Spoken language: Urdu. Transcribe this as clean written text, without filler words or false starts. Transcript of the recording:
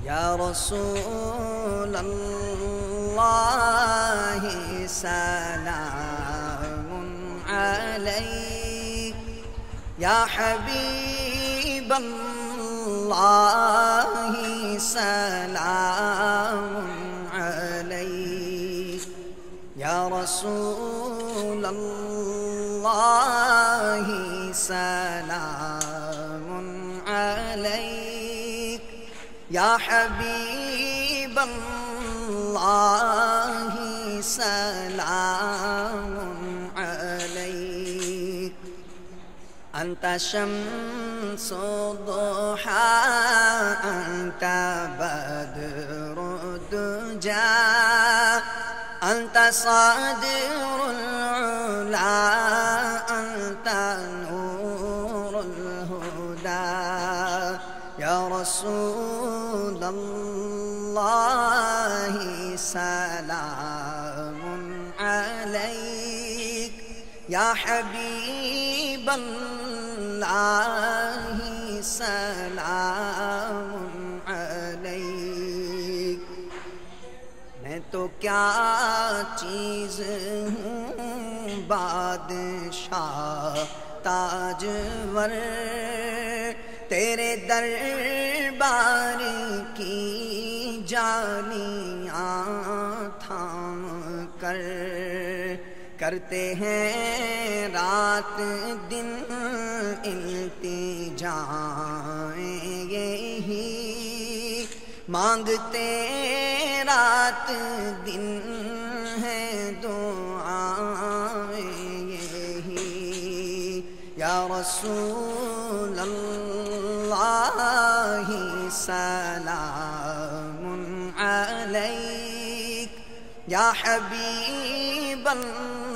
یا رسول اللہ سلام علیک، یا حبیب اللہ سلام علیک، یا رسول اللہ سلام علیک، یا حبیب اللہ سلام علیک، انت شمس الضحى انت بدر الدجى انت صادر العلا انت نور الهدى، یا رسول اللہ سلام علیک، یا حبیب اللہ سلام علیک۔ میں تو کیا چیز ہوں بادشاہ تاجور، تیرے دربار کی جالیاں تھام کر، کرتے ہیں رات دن التجائیں یہی، مانگتے رات دن ہے دعائیں یہی، یا رسول اللہ سلام علیک، یا حبیب اللہ